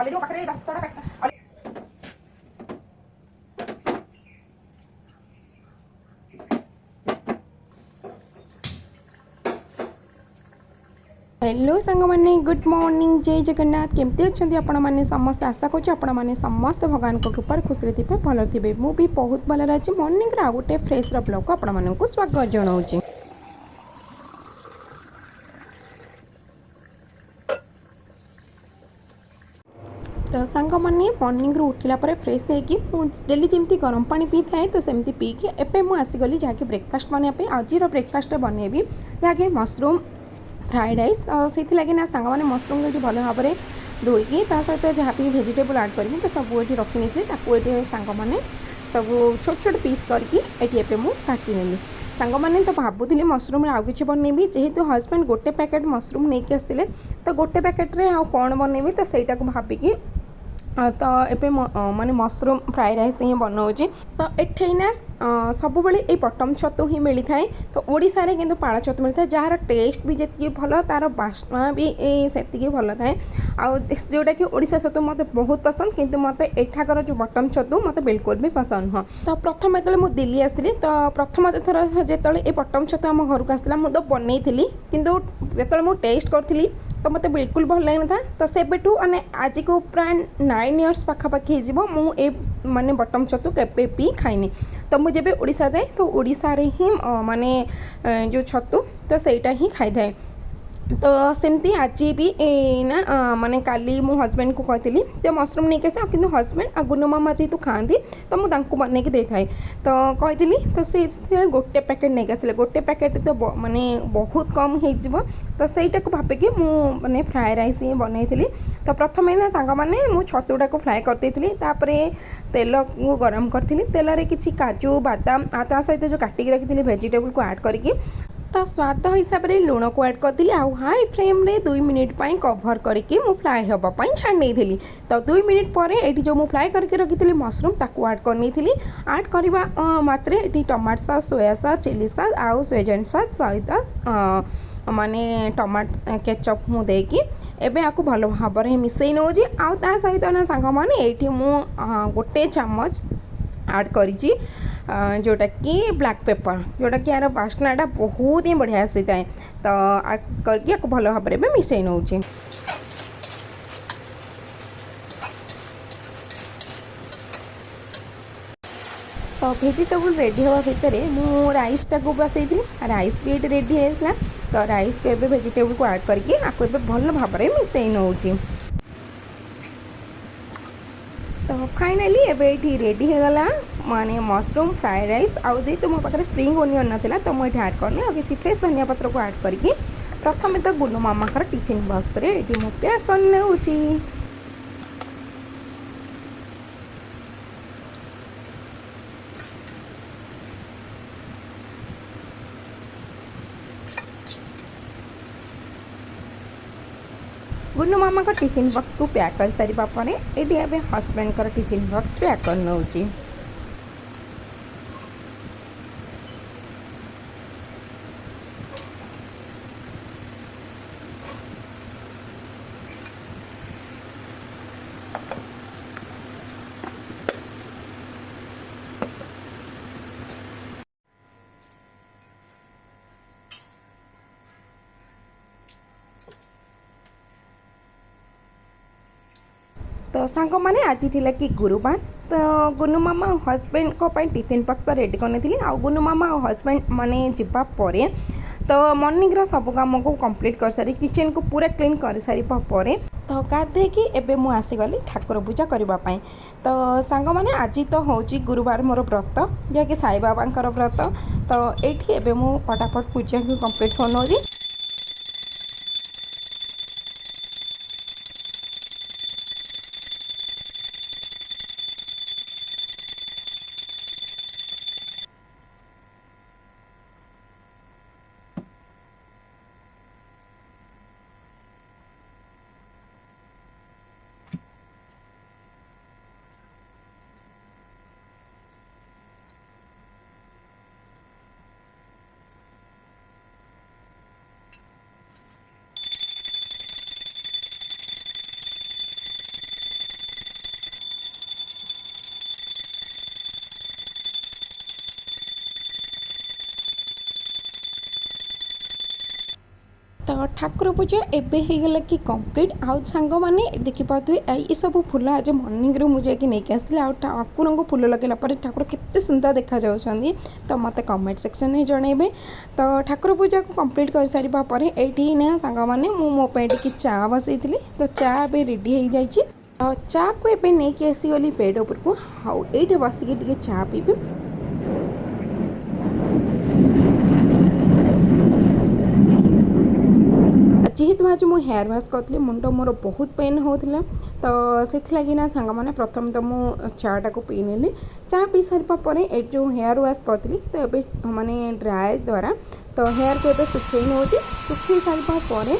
Already पाखरे 10 hello सांग मैंने गुड मॉर्निंग जय जगन्नाथ केमती अच्छा आपण मैंने समस्त आशा करूँ आपण मैंने समस्त भगवान कृपार खुशी थे भल थे मु भी बहुत भल अच्छी मॉर्निंग आउ गोटे फ्रेश ब्लॉग को आपण मानक स्वागत जनाऊँ। तो सांग मैंने मॉर्निंग उठला फ्रेश हो डेली जमी गरम पानी पी थाए तो सेमती पी कि एवं मुझे आसीगली जहाँकि ब्रेकफास्ट बनवाई आज ब्रेकफास्ट बनैबी जहाँकि मशरूम फ्राइड राइस से लगे ना सांग मैंने मशरूम ये भल भाव में धोईकी सहित जहाँ भी भेजिटेबल आड करी तो सब ये रखी नहीं सांग मैंने सब छोट छोट पीस करके मुझे काटिनेली सांग मैंने तो भावुली मशरूम आउ कि बनैबी जेहेतु हजबैंड गोटे पैकेट मशरूम नहीं आसते तो गोटे पैकेट्रे आउ कौन बनैबी तो सहीटा को भाविकी तो ये माने मशरूम फ्राइड राइस ही बनाऊँ तो एठे ना सब ये बटम छतु ही मिलता है तो ओडिशा रे किंतु पाଳ छतु मिलता है जार टेस्ट भी जी भल तार बास्ना भी से भल थाए जोटा कि ओडिशा छतु मत बहुत पसंद किंतु मत एठाकर जो बटम छतु मत बिल्कुल भी पसंद नुह। तो प्रथम जो मुझे दिल्ली आसती तो प्रथम थर जो ये बटम छतु आम घर को आसला मुझे बनई किंतु जो मुझे टेस्ट करी तो मत बिल्कुल भल लगे था तो सेबेठू माने आज को प्राय 9 इयर्स पाखापाखि मुझे माने बटम छतु केबे भी खाइनी तो मुझे जब ओडिशा जाए तो ओडिशा रे ही माने जो छतु तो सहीटा ही खाई थाए तो सेमती आज भी ना माने काली मो हजबैंड को कहती तो मशरूम नहीं कैसे कि हजबैंड गुनु मामा जेहतु खाती तो मुझे बन के थाए तो कही तो से गोटे पैकेट नहीं आसले गोटे पैकेट तो माने बहुत कम हो तो सहीटा को भाविकी मुझे फ्राए राइस ही बनई तो प्रथम ना सांग मैंने मुझे छतुटा को फ्राए करते तेल को गरम करी तेल किसी काजू बादाम ता सहित जो काटिक रखी भेजिटेबल को ऐड करके तो स्वाद हिसाब से लुण को ऐड करी आउ हाई फ्लेम रे 2 मिनिट कवर करके मु फ्राए होगापाई छाड़ नहीं तो 2 मिनिट पर ये जो मुझे फ्राए करके रखी मशरूम ताकू ऐड करनी ऐड करवा मात्रे ये tomato sauce soya sauce chilli sauce आउ सोयाजन सॉस सहित माने टमाटो केचप मु देकी एबे आपको भल भाव में मिसई नौ आउ ता सहित ना सांग मैंने ये गोटे चामच ऐड करी जोटा कि ब्लैक पेपर जोटा कि यार बास्नाटा बहुत ही बढ़िया आसी था तो ऐड करके आपको भल भाव में मिसई नौ। तो भेजिटेबल रेडी हवा भितर मु राइसटा को बसई राइस भी ये रेडी होता तो राइस को एबे भेजिटेबल को ऐड करके आपको भल भाव में मिसई नौ। तो फाइनाली एबे ये रेडी होगला माने मशरूम फ्राइड राइस आउ जेहेतु मो पाखे स्प्रिंग ओनियन नाला तो मुझे ऐड करनी और किसी फ्रेश धनिया पत्र को ऐड करके प्रथम तो गुनु मामा टिफिन बॉक्स रे ये मु पैक कर गुनु मामा को टिफिन बॉक्स को पैक कर सारी पर ये हजबैंड का टिफिन बॉक्स पैक कर नौ। तो सांग मैंने आज थी कि गुरुवार तो गुनु मामा हजबैंड को टिफिन बॉक्स तो रेडी करनी आ गुनु मामा हजबैंड माने जीवा परे तो मॉर्निंग सब काम को कंप्लीट कर सारी किचन को पूरा क्लीन कर सारी पर तो गाधेकी एबे मु आसीगली ठाकुर पूजा करने तो सांग मैंने आज तो हूँ गुरुवार मोर व्रत जहाँकि साई बाबा व्रत तो ये मु फटाफट पूजा को कंप्लीट कर तो ठाकुर पूजा एबे गला कि कंप्लीट आउ सांग मैंने देखिपे ये सब फूल आज मर्निंग मुझे नहीं आसती आ ठाकुर को फूल लगेला ठाकुर केते सुंदर देखा जाउछंदी। तो मत कमेंट सेक्शन में जनइबे। तो ठाकुर पूजा को कंप्लीट कर सारिबा परे एठी ना सांग मैंने मो चा बसई तो चा ए रेडी हो जाइए। चा को एबे नहीं आसीगली बेड उपर को आउ ये बसिक चा पीबी। जेहेतु आज मु हेयर वाश करी मुंड मोर बहुत पेन होता तो से लगी ना सांग मैंने प्रथम तो मु चाटा को पी नेली। चा पी सारापर ये जो हेयर वाश करी तो ये माने ड्राए द्वारा तो हेयर को ये सुखे नौ सुखे सारापर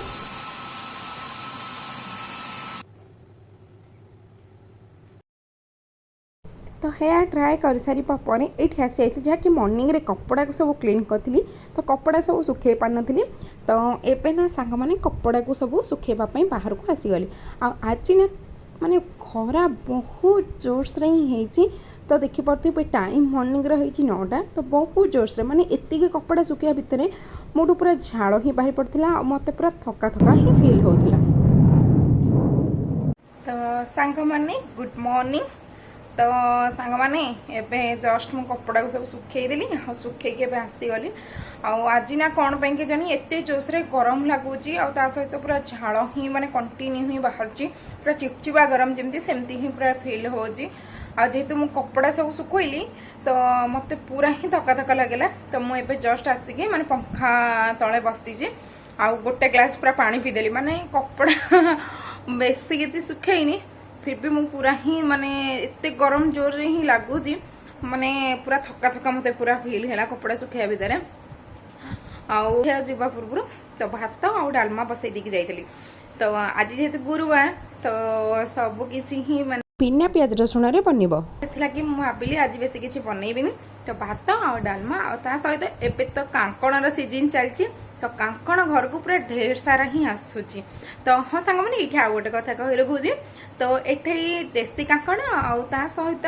तो हेयर ड्राए कर सारापर ये आसी जाती जहाँकि मर्निंग रे कपड़ा को सब क्लीन करी तो कपड़ा सब सुखे पार नी तो एबे ना सांग मैंने कपड़ा को सब सुखेवाई बाहर को आसीगली। आज ना माने खरा बहुत जोरस ही तो देखिपे टाइम मर्निंग रही 9टा तो बहुत जोरस माने एतिक कपड़ा सुखा भितर मोटू पूरा झाड़ ही बाहर पड़ता मत पूरा थका थका ही फिल होता। तो सांग मैंने गुड मॉर्निंग। तो सांग मैंने एबे जस्ट मु कपड़ा को सब सुखेदेली सुखेक आसीगली। आज ना कौन पे के जानी एत जोशरे गरम लगुच सहित पूरा झाड़ ही माने कंटिन्यू ही बाहर पूरा चिपचिपा गरम जमी सेमती ही पूरा फिल हो जेहेतु मु कपड़ा सब सुखैली तो मत पूरा ही थका थका लगे तो मुझे जस्ट आसिक माने पंखा तले बसीजे आ गोटे ग्लास पूरा पानी पीदेली माने कपड़ा बेसी किसी सुखैनी फिर भी मु पूरा ही माने एते गरम जोर रे ही लगुच माने पूरा थका थका मत पूरा फिल है कपड़ा सुखाया भितर आवा पूर्व तो भात आ डालमा बसई दी जाइली। तो आज जेहेतु गुरुवार तो सब किसी ही माने बिना प्याज रसुण बनब से भाविली आज बेसी किसी बनईबिनी। तो भात आ डालमा आ सहित एबे तो कांकणर सीजन चलती तो कांकण घर को पूरा ढेर सारा ही आसूची। तो हाँ सांग मैंने ये आ गोटे कथा कही रखुची तो ये देसी कांकण आ सहित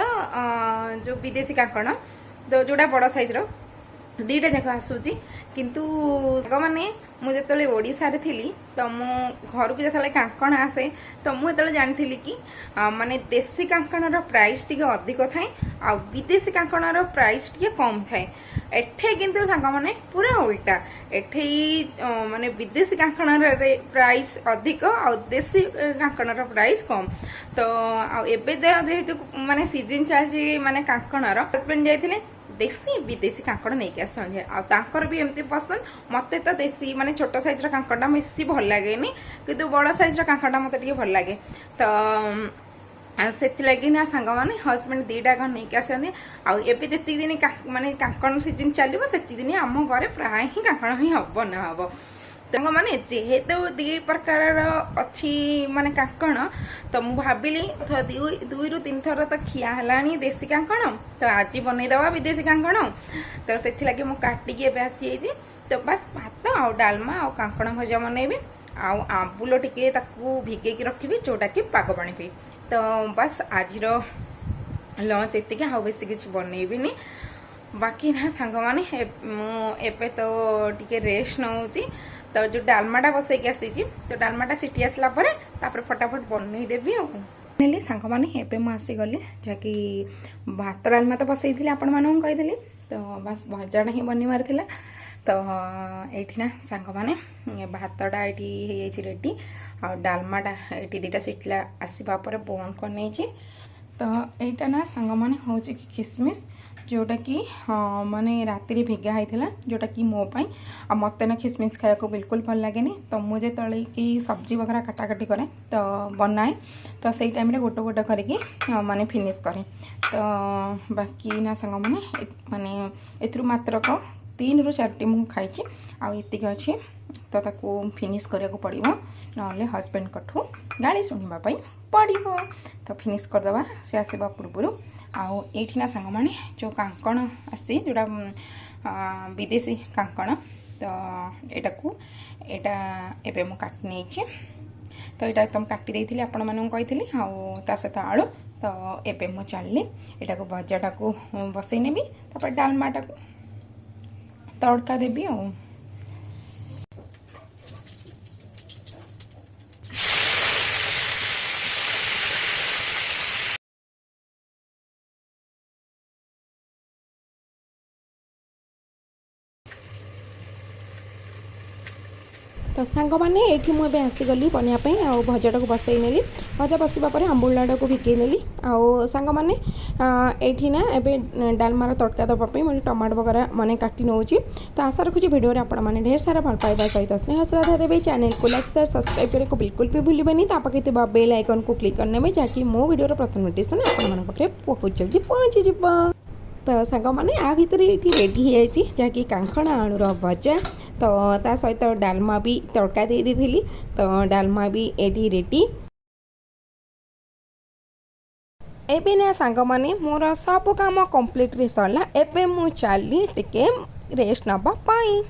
जो विदेशी कांकण तो जोड़ा बड़ साइज दीटा जाक आसूची किंतु सांग मैंने मुझे ओडिशा रे थी तो मो घर को जो कांकण आसे तो मुझे जानी कि माने देसी कांकणर प्राइस टी अधिक थाए आ विदेशी कांकणर प्राइस टी कम थाए। एठे किंतु सांग मैंने पूरा उल्टा एठे माने विदेशी कांकणर प्राइस अधिक आ देशी कांकणर प्राइस कम। तो एबे जेहेतु माने सीजन चलती माने कांकणर हस्बैंड जाइथिले देसी विदेशी कांकड़ नहीं आसर भी एमती पसंद मत तो देसी माने छोट साइज कांकड़ा बेसी भल लगे कि बड़ साइज कांकड़ा मत भल लगे। तो से लगी ना सांग मैंने हस्बैंड दीटा कौन नहीं आसती आबे जी दिन माने कांकड़ सीजन चलो से दिन आम घर प्राय ही कांकड़ ही हम न हम। तो मैंने जेहेतु दी प्रकार अच्छी माने कांकण तो मु भाविली दुई रु तीन थर तो खिया है देसी कांकण तो आज बनईदवा विदेशी कांकण। तो से लगे मुझे काटिकी ए आसी तो बस भात आ डालमा आ कांकण भजा बनईबी आंबुल टिके भिगेकी रखी जोटा कि पाग पानी पी। तो बस आज लंच एतिक आ बेसी किसी बनईबिनी बाकी ना सांग मैंने एबे तो टिके रेस्ट नौची। तो जो डालमाटा बसैक आसी तो डालमाटा सीटी आसला फटाफट बनई देवी आने सांग मैंने एवं मुसीगली जहाँकि भात डालमा तो बसई थी आपण मानक कही तो बस भजाटा ही बनवार था। तो ये ना सांग मैंने भातटा ये रेडी आ डालमाटा ये दीटा सीटला आसवा बंद कर नहीं। तो यहाँ ना सांग मैंने हूँ किसमिश जोटा कि माने राति भिगा होता जोटा कि मोपाई आ मत ना किसमिश खाया को बिल्कुल भल लगे। तो मुझे तले कि सब्जी वगैरह काटाकाटी करे तो बनाए तो सही टाइम रे गोटे गोटे करके माने फिनिश करे। तो बाकी ना सांग मैंने माने एथरु मात्र को 3 ରୁ 4टी मु खाई आतिक अच्छी तो ताको फिनिश करिया को पड़िबो नले हस्बैंड कठू गाली शुणवा पड़ो। तो फिनिश करदे से आसवा पूर्व आउ ना सांग मैंने जो कांकण आसी जोड़ा विदेशी कांकण तो यहाँ को यहाँ मु काटी नहीं तो यहाँ एकदम काटी देती आपण मानक कही ता सहित आलू। तो एबे मु चलली यहाँ को भजाटा को बसई नेबी तापर डालमाटा को तड़का देवी तो सांग मैंने ये मुझे आसीगली बनवाई आ भजाटा को बसई नेली भजा बसवा पर आंबुल को भिगे नेली आउ सांग मैंने ये ना एवं डालमार तड़का देवाई मुझे टमाटो वगैरह मैंने काटी नौची तो आशा रखुच्छी भिडियो आपने ढेर सारा भल पाइबा सहित स्नेह श्रद्धा देवे चैनल को लाइक शेयर सब्सक्राइब करने को बिल्कुल भी भूलें पाखे थे बेल आइकन को क्लिक करने जहाँकि मो वीडियो प्रथम नोटिफिकेशन आपके बहुत जल्दी पहुँची जा तो सांग मैंने आ भितर ये रेडी हो जहाँकि कांकण आलूर भजा तो ता सहित डालमा भी तड़का दे दी तो डालमा भी ये रेडी एबे ना सांग मैंने मोर सब काम कंप्लीट सरला एबे मु चली टिके रेस्ट नबा पाई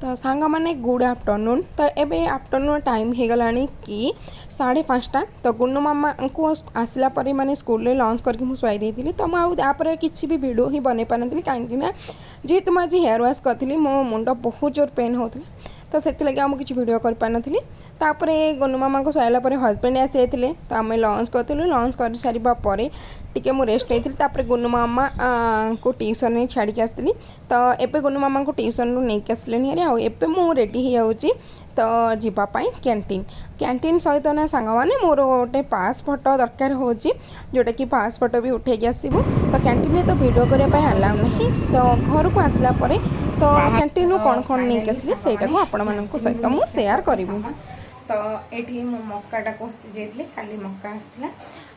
तो सांग मैंने गुड आफ्टरनून तो एबे आफ्टरनून टाइम हो गलानी कि 5:30 तो गुन्नू मामा को आसला पर माने स्कूल रे लंच करके मुझे शुआई देती तो मुझे किसी भी वीडियो ही बन पानी कहीं जेहेतु मुझे हेयर वाश करी मो मुंड बहुत जोर पेन होता तो से मुझे किसी वीडियो कर पार तापर गुन्नू मामा को शुआला हजबैंड आसी जाते तो आम लंच करूँ लंच कर सारापर टिके मु रेस्ट नहीं गुन्नू मामा को ट्यूशन में छाड़ी आसती तो एबे गुन्नू मामा को ट्यूशन रू नहीं आसिले आउ मु रेडी हो तो जीवाई कैंटीन कैंटीन सहित ना सांग मैंने मोर गोटे पासपोर्ट दरकार हो जोटा कि पासपोर्ट भी उठे आसबू तो कैंटीन में तो वीडियो करने अलाउ नहीं तो घर को आसला परे तो कैंटीन कौन कौन नहीं आसली सेटा को आपण मानक सहित मुझे सेयार करी तो ये मक्काटा को सीझे खाली मक्का आसला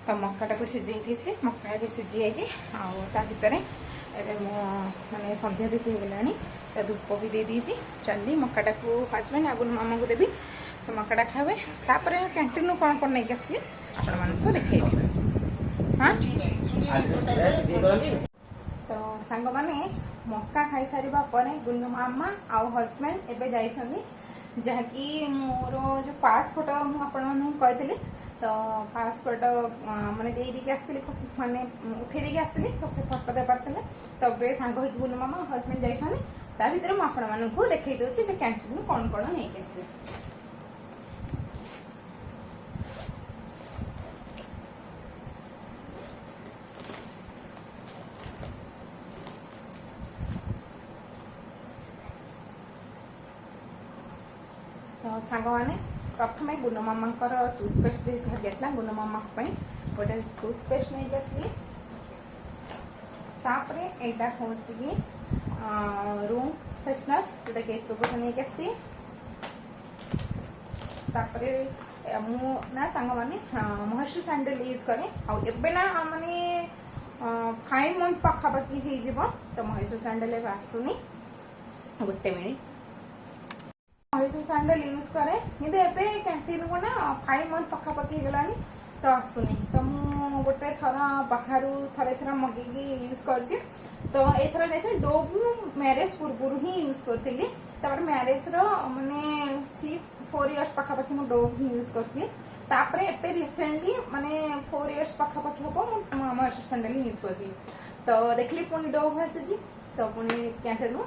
तो मक्काटा को सीझे मक्का भी सीझी जाए भितर एवं माने सन्ध्या जीत हो गलानी तो धूप भी दे दीजिए चली मक्काटा को हजबैंड आगुन मामा को देवी से मक्काटा खावे तापर कैंटीन कौन कौन नहीं आसली आपण मानक देखेबी हाँ तो सांग मैंने मक्का खाई सारिबा परे गुन्नू मामा आउ हजबैंड एबे जाइसनी जहाँकि मोर जो पासपोर्ट मुझे तो पासपोर्ट माने दे दी आसती माने उठे देके आसती तो से फटो दे पार्थे तो बे सांग हो गुन्नू मामा हजबैंड जाइछन ता भीतर मु आपण मानकु देखै दउछि जे कैंटीन कौन कौन नहीं आसले तो सांग मैंने प्रथम गुन्नू मामा टूथपेस्ट दिखाई गुन्नू मामा गोटे टूथपेस्ट नहीं आसली तापर यहाँ हूँ कि रूम फ्रेशनर जोटा कि नहीं आसी मु ना सांग मैंने मॉइस्चर सैंडल यूज करे आबे ना माने 5 मंथ पखापाखि हो तो मॉइस्चर सैंडल एवं आसुनी गोटे मिनिट मॉइस्चर सैंडल यूज करे किंतु एबे कैंटीन को ना 5 मंथ पखापाखि गलानी तो आसुनी तो मु गोटे थर बाहर थर मगेगी यूज कर तो एथर जाइए डोव मैरेज पूर्व ही यूज करी मैरेज माने 3-4 इयर्स पखापाखि मु डोव ही यूज करी तापर एबे रिसेंटली माने 4 इयर्स पखापाखि हम मु मॉइस्चर सैंडल यूज करी तो देखली पुणी डोव आसी तो पुणी कैंटीन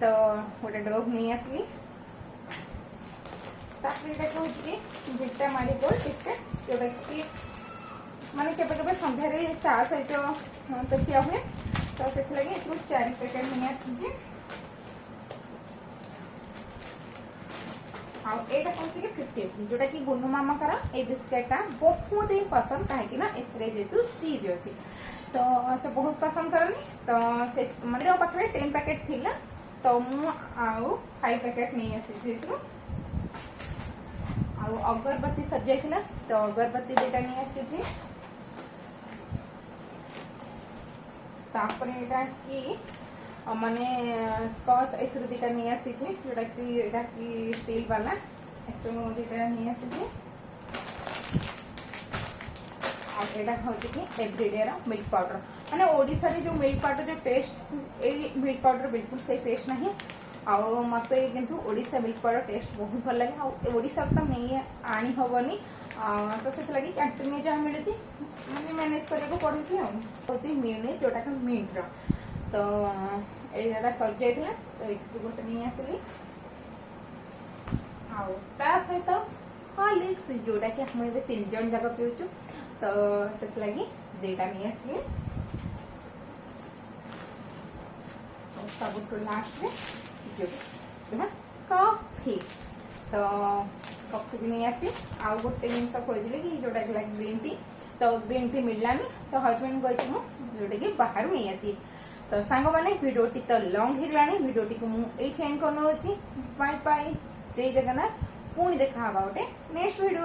तो गोटे डोव नहीं आसली विटा मारिगोल्ड बिस्केट जोटा कि माने केबे सन्धारे चा सहित तो खिया हुए तो से 4 पैकेट नहीं आसी आईटा कौन कि 50 जोटा कि गुन्नू मामा ये बिस्केटा बहुत ही पसंद कहीं जेहेतु चीज अच्छी तो से बहुत पसंद करनी तो से मेरे पाखे 10 पैकेट थी तो मु 5 पैकेट नहीं आसी अगरबत्ती सजाई तो अगरबत्ती दुटा नहीं आसी कि माने स्कॉच एथर दुटा नहीं आसी जोटा कि स्टील वाला दुटा नहीं आसी हूँ कि एवरीडे मिल्क पाउडर माने ओडिशा रे जो मिल्क पाउडर जो टेस्ट ये मिल्क पाउडर बिल्कुल से टेस्ट नहीं आउ मत किंतु ओडिशा मिल्क पाउडर टेस्ट बहुत भल लगे ओडिशा तो नहीं आनी हेनी तो से लगी कैंटीन में जहाँ मिलती मैंने मैनेज करने पड़ी हूँ मिलनी जोटा कि मिल्क तो यहाँ सर जाता तो ये गोटे नहीं आसली सहित हॉर्लिक्स जोटा कि हम 3 जन जाक पीऊँ तो से लगी 2टा नहीं आसली सब लास्ट में कॉफी तो कॉफी भी नहीं आसी आउ गोटे जिन खोजी कि जोटा ग्रीन टी तो ग्रीन टी मिललानी तो हजबैंड कही जोटा कि बाहर नहीं आसी तो सांग मैंने भिडियोटी तो लंग होगलानी भिडियोटी को मुझे एंड कर बाय बाय जय जगन्नाथ पुणी देखा गोटे नेक्स्ट भिडियो।